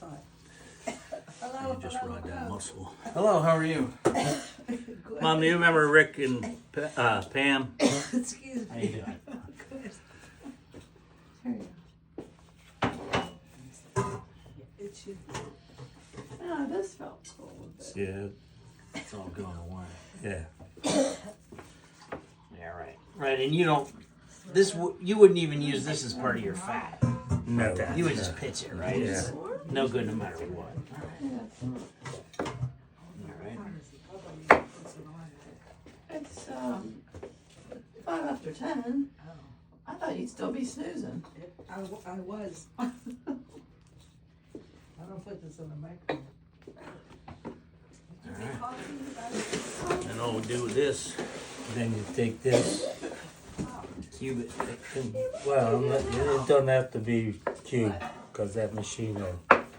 You just ride that muscle. Hello, how are you? Mom, do you remember Rick and Pam? Excuse How me. you doing? Here you go. It should be. Oh, this felt cool. But Yeah, it's all going away. Yeah. Yeah, right. Right, and you don't. You wouldn't even use this as part of your fat. No. You would just pitch it, right? Yeah. It's no good no matter what. All right. it's 5 after 10. I thought you'd still be snoozing. I was. I don't put this on the microphone. And all we do with this, then you take this. Cube it. Well, it doesn't have to be cube, because that machine will.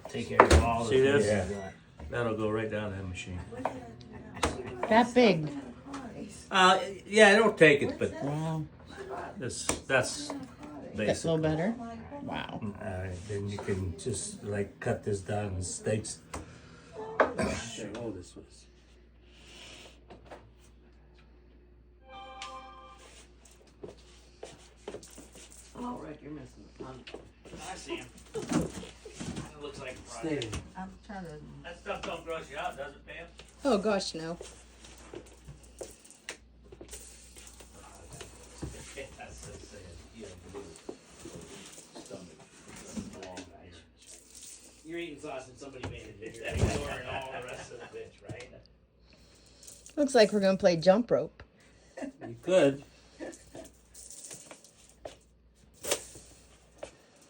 Take care of all the See this? things you Yeah. got. That'll go right down that machine. That big. Yeah, it'll take it, but Wow. that's That's a basic. little better. Wow. Then you can just like cut this down in steaks. Oh, this was. Oh, Rick, you're missing the fun. I see him. It looks like a project. I'm trying to. That stuff don't gross you out, does it, Pam? Oh gosh, no. That's so sad. You have blue stomach. You're eating sausage somebody made it. You're ignoring all the rest of the bitch, right? Looks like we're gonna play jump rope. You could.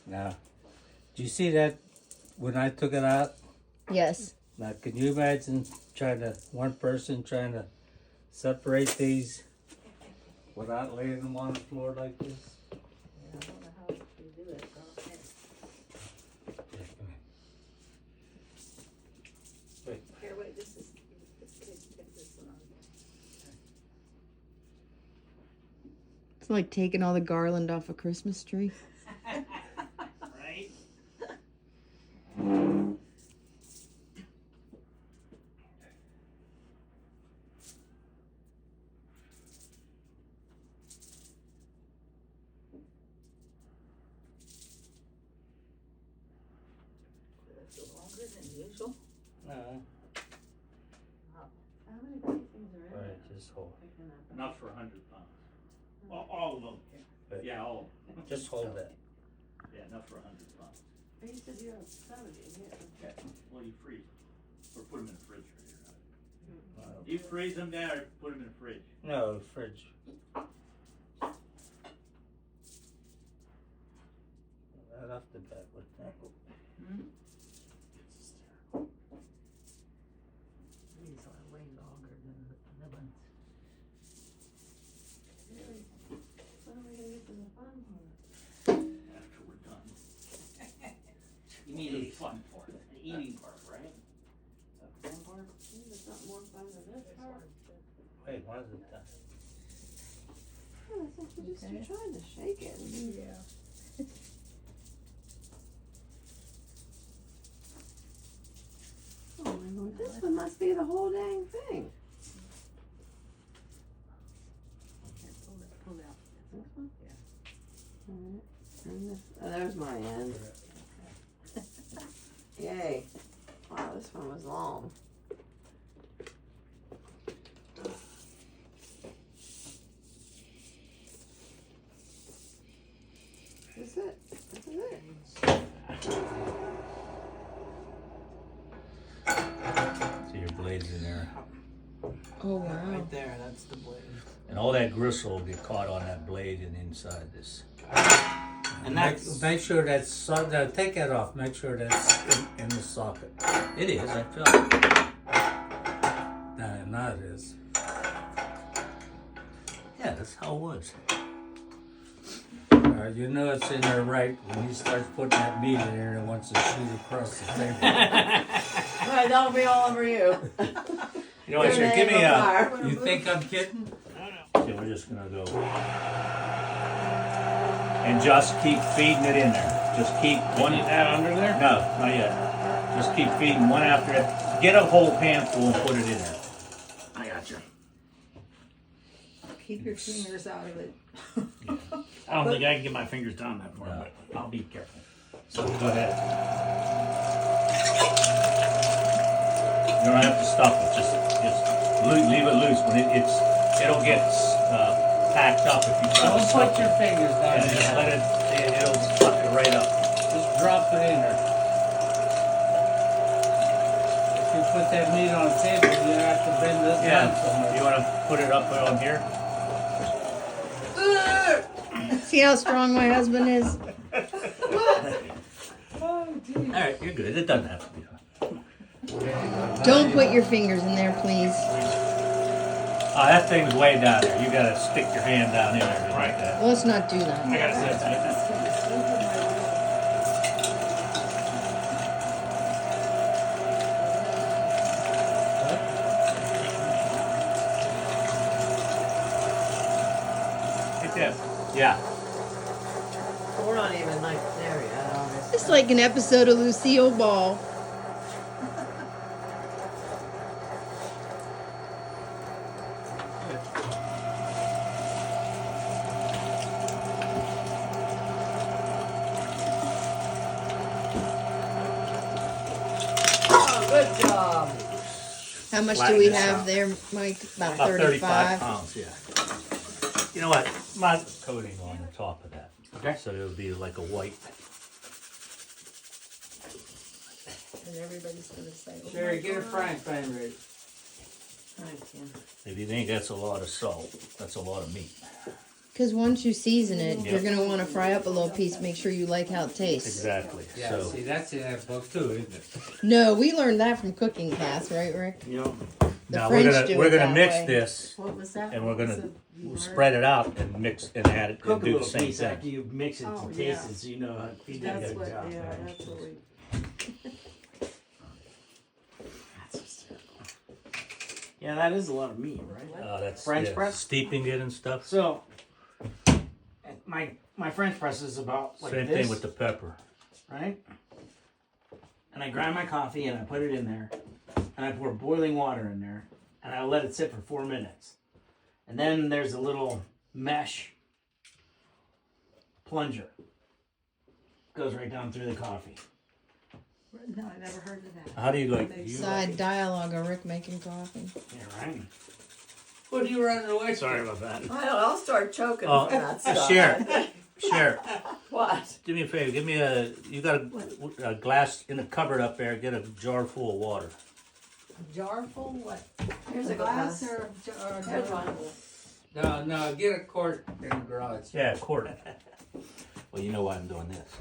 Now, do you see that when I took it out? Yes. Now, can you imagine one person trying to separate these without laying them on the floor like this? I don't know how to do it. Here, wait, this is. Get this one on. It's like taking all the garland off a Christmas tree. Right? That's longer than usual. No. How many things are in Right, just hold. Enough for 100 pounds. All of them. Yeah, all. Just hold that. Yeah, enough for 100 pounds. You said you have 70, yeah. Okay. Well, you freeze them. Or put them in the refrigerator. You freeze them down or put them in the fridge. No, fridge. Right off the bat with that. These are way longer than the ones. When are we gonna get to the fun part? After we're done. You mean the fun part, the eating part, right? The fun part? There's not more fun than this part. Wait, why is it done? Oh, I think you're trying to shake it. Yeah. Oh my lord, this one must be the whole dang thing. Pull out. This one? Yeah. Alright, and this, there's my end. Yay. Wow, this one was long. This is it. This is it. See your blades in there. Oh wow. Right there, that's the blade. And all that gristle will get caught on that blade and inside this. And that's Make sure that's, take that off, make sure that's in the socket. It is, I felt it. Now it is. Yeah, that's how it was. You know it's in there right when he starts putting that meat in there and wants to shoot across the table. Alright, that'll be all over you. You know what, You're sir, give gonna me have a, fire. you think I'm kidding? Okay, we're just gonna go. And just keep feeding it in there. Just keep one that under there? No, not yet. Just keep feeding one after it. Get a whole pan full and put it in there. I got you. Keep your fingers out of it. I don't think I can get my fingers down that far, but I'll be careful. So go ahead. You don't have to stop it. Just leave it loose. When it'll get packed up if you try to Don't stop put your it. fingers down And just there. let it'll suck it right up. Just drop it in there. If you put that meat on the table, you have to bend this down Yeah. somewhere. You want to put it up on here? See how strong my husband is? Oh, dear. All right, you're good. It doesn't have to be. Don't put your fingers in there, please. Oh, that thing's way down there. You gotta stick your hand down in there like that. Well, let's not do that. I gotta set that. Like that. Yeah. We're not even like there yet, obviously. It's like an episode of Lucille Ball. Oh, good job. How much do Flatten we this have out. there, Mike? About About 35 35. pounds, yeah. You know what? My coating on the top of that. Okay. So it'll be like a white. And everybody's gonna say, oh Sherry, my get a God. frying pan ready. Thank you. If you think that's a lot of salt, that's a lot of meat. Because once you season it, Yeah. you're going to want to fry up a little piece, make sure you like how it tastes. Exactly. Yeah, So see, that's in that book too, isn't it? No, we learned that from cooking class, right, Rick? You know, The now French we're do gonna it that mix way. this What was that? and we're What was gonna it you learned? spread it out and mix and add it cook and a do the little same piece thing. after you mix it Oh, to yeah. taste it, so you know how you did a That's good what, job. yeah, there. that's what we. That's hysterical. Yeah, that is a lot of meat, right? That's French yeah, press? steeping it and stuff. So, my French press is about like Same this, thing with the pepper. right? And I grind my coffee and I put it in there, and I pour boiling water in there, and I let it sit for 4 minutes. And then there's a little mesh plunger. Goes right down through the coffee. No, I never heard of that. How do you like? They You, Side dialogue of Rick making coffee. Yeah, right. What are you running away Sorry from? about that. I don't know, I'll start choking Oh, from that stuff. Share. What? Do me a favor. Give me you got a glass in a cupboard up there. Get a jar full of water. Jar full? What? Here's A a glass glass. or a Here's jar? one. No, get a quart in the garage. Yeah, a quart. Well, you know why I'm doing this.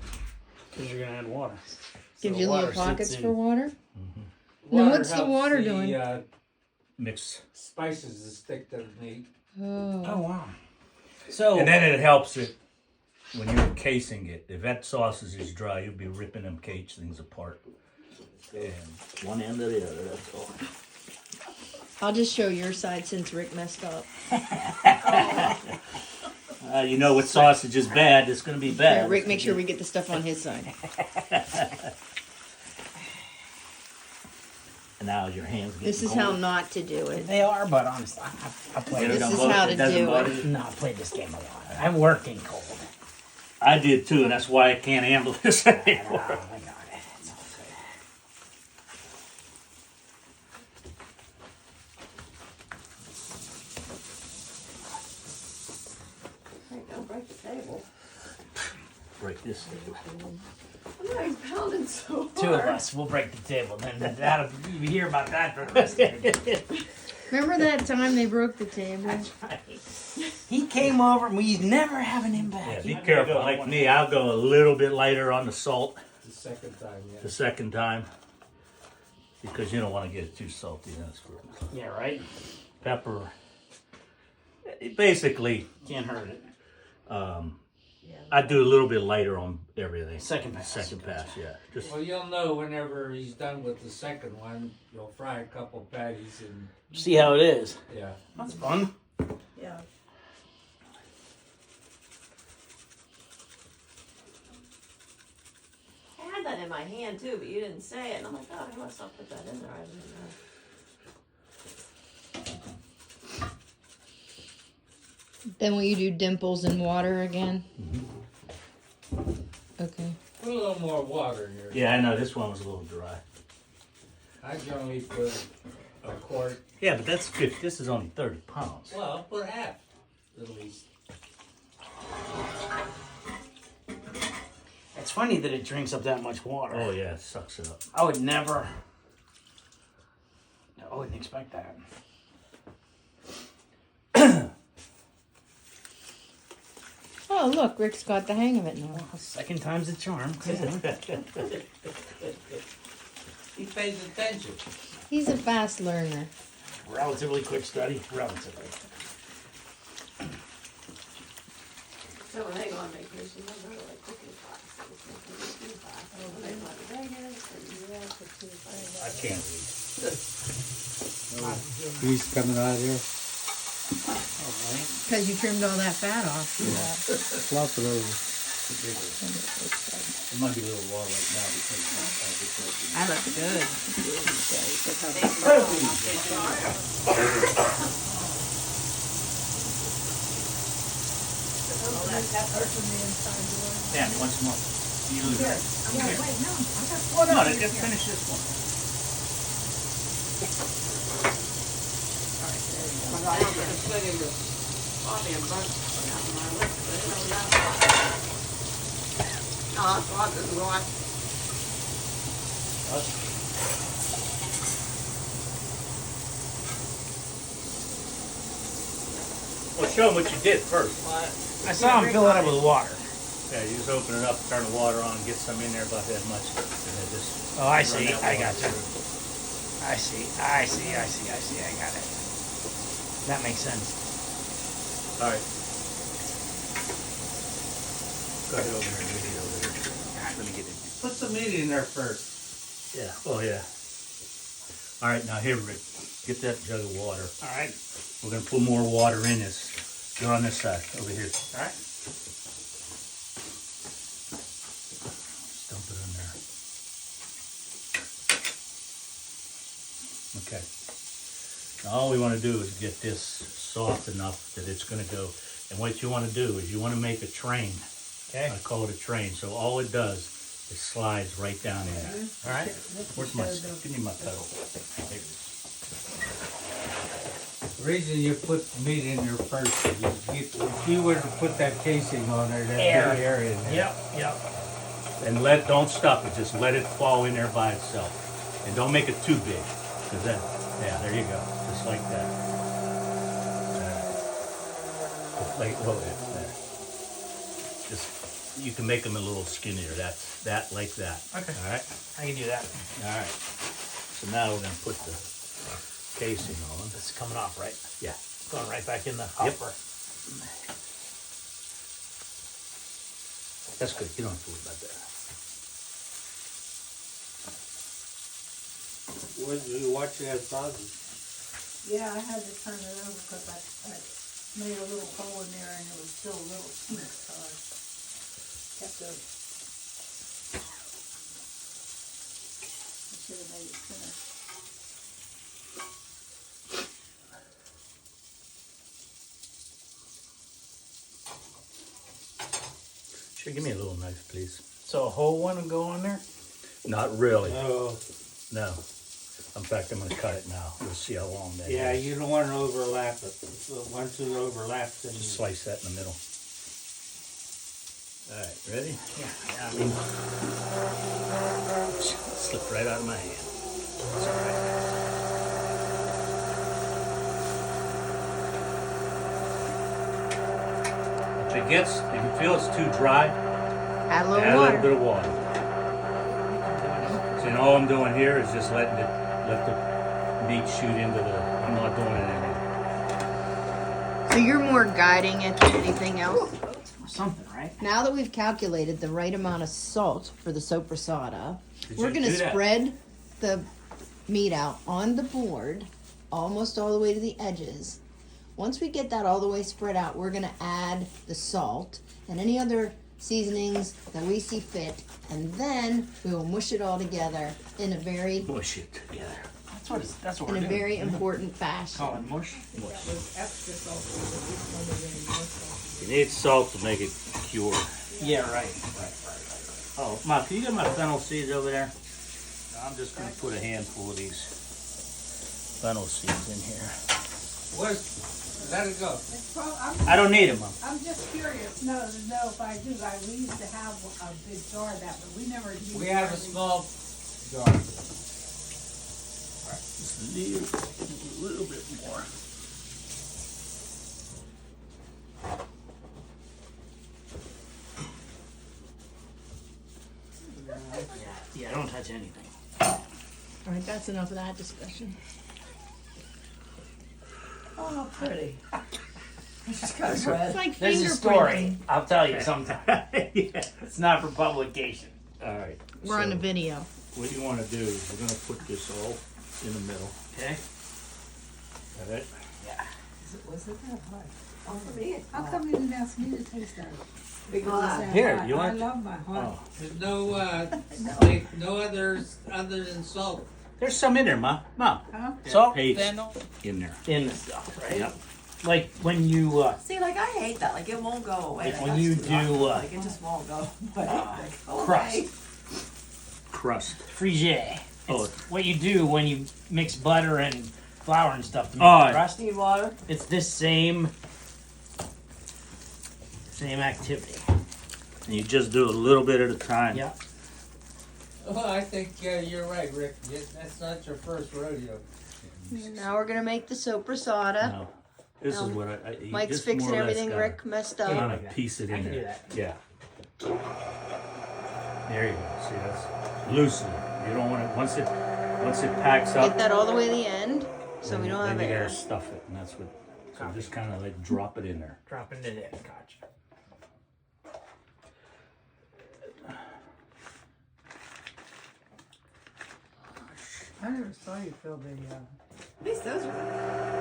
Because you're gonna add water. Gives So you little water pockets sits for in- water. Now, what's the helps water the, doing? Mix. Spices to stick to the meat. Oh. Oh wow. So And then it helps it when you're casing it. If that sausage is dry, you'll be ripping them cage things apart. And one end or the other, that's all. I'll just show your side since Rick messed up. You know what sausage is bad, it's going to be Yeah, bad. Rick, make sure we get the stuff on his side. And now your hands get This is how not to do it. they are, but honestly, I played. This is how to do it. No, I played this game a lot. I'm working cold. I did too, and that's why I can't handle this Oh, anymore. I got it. It's all good. Hey, don't break the table. Break this thing. I'm not even pounding so hard. Two of us will break the table. Then that'll you hear about that for the rest of the day. Remember that time they broke the table? He came over and we never having him back. Yeah, be careful. Like me, I'll go a little bit lighter on the salt The second time, yeah. the second time. Because you don't want to get it too salty. That's good. Yeah, right. Pepper. Basically, Can't hurt it. I do a little bit lighter on everything. Second pass. Second pass, yeah. Just Well, you'll know whenever he's done with the second one. You'll fry a couple patties and See how it is. yeah. That's fun. Yeah. I had that in my hand too, but you didn't say it. And I'm like, oh, I must have put that in there. I didn't know. Then will you do dimples and water again? Okay. Put a little more water in there. Yeah, I know, this one was a little dry. I generally put a quart. Yeah, but that's 50, this is only 30 pounds. Well, I'll put half at least. It's funny that it drinks up that much water. Oh yeah, it sucks it up. I would never. I wouldn't expect that. Oh, look, Rick's got the hang of it now. Second time's a charm. He pays attention. He's a fast learner. Relatively quick study. Relatively. So when they go on vacation, they go to like cooking classes and cooking classes. When they go to Vegas or US or I can't read. He's coming out here. Because you trimmed all that fat off. Flop it over. It might be a little raw right now because I just opened I look good. Damn, you want some more? You lose it. Well, no, just finish this one. Well, show them what you did first. I saw him fill it up with water. Yeah, you just open it up, turn the water on, get some in there about that much, and then just. Oh, I run see. that I water got you. through. I see. I got it. That makes sense. All right. Go ahead over there, get it over there. Let me get it. Put some meat in there first. Yeah. Oh yeah. All right, now here, Rick, get that jug of water. All right. We're gonna put more water in this. Go on this side, over here. All right. Just dump it in there. Okay. Now all we want to do is get this soft enough that it's going to go. And what you want to do is you want to make a train. Okay. I call it a train. So all it does is slides right down in there. All right. Where's my? Give me my pedal. There it is. The reason you put meat in there first is if you were to put that casing on there, that'd Air. be air in there. Yep. And don't stuff it. Just let it fall in there by itself. And don't make it too big, cause then, yeah, there you go, just like that. Just like there. Just you can make them a little skinnier. That's like that. Okay. All right. I can do that. All right. So now we're gonna put the casing on. This is coming off, right? Yeah. Going right back in the Yep. hopper. That's good. You don't have to worry about that. When you watch that sausage, Yeah, I had to turn it over because I made a little hole in there and it was still a little sweet, so I kept it. I should have made it thinner. Sure, give me a little knife, please. So a whole one will go on there? Not really. oh, No. In fact, I'm gonna cut it now. We'll see how long that yeah, is. you don't want to overlap it. Once it overlaps, then Just slice that in the middle. All right, ready? Yeah. I mean, Slipped right out of my hand. It's all right. If you feel it's too dry, Add a little add a water. little bit of water. So all I'm doing here is just let the meat shoot into the. I'm not doing it anymore. So you're more guiding it than anything else? or something, right? Now that we've calculated the right amount of salt for the sopressata, Did we're you gonna do that? spread the meat out on the board, almost all the way to the edges. Once we get that all the way spread out, we're gonna add the salt and any other seasonings that we see fit, and then we will mush it all together in a very Mush it together. That's what in we're a doing. very important fashion. Call it mush. That was extra salty, but this one was really more salty. You need salt to make it cure. Yeah, right. Oh, Mark, can you get my fennel seeds over there? I'm just gonna put a handful of these fennel seeds in here. Let it go. It's prob- I don't need them, Mom. I'm just curious, no, if I do, we used to have a big jar of that, but we never used. We have a hardly- small jar. Just a little bit more. Yeah, don't touch anything. All right, that's enough of that discussion. Oh, how pretty. It's like There's a story. fingerprinting. I'll tell you sometime. Yeah. It's not for publication. All right. We're on so a video. What you want to do is we're gonna put this all in the middle. Okay. Got it? Was it that hot? Oh, for me, it's How hot. come you didn't ask me to taste that? Because I said Here, hot. you I want- love my hot. Oh, There's no others other than salt. There's some in there, Ma. Huh? Salt, paste fennel, in there. in the stuff, right? Yep. Like when you See, like I hate that. Like it won't go away. Like Like, when that's you too hot. do, like it just won't go away. Like, go crust. away. Crust. frige. Oh. It's what you do when you mix butter and flour and stuff to make Oh. crust. Need water. It's this same activity. And you just do a little bit at a time. Yeah. Oh, I think you're right, Rick. That's not your first rodeo. Now we're gonna make the sopressata. No. This is what I you Mike's just fixing more or less everything gotta Rick messed up. Kind of piece it I in can do there. that. Yeah. There you go. See, that's loosely. You don't want it once it packs up. Get that all the way to the end, so we don't have then you air. gotta stuff it, and that's what. So just kind of like drop it in there. Drop into there. Gotcha. I never saw you fill the, At least those are.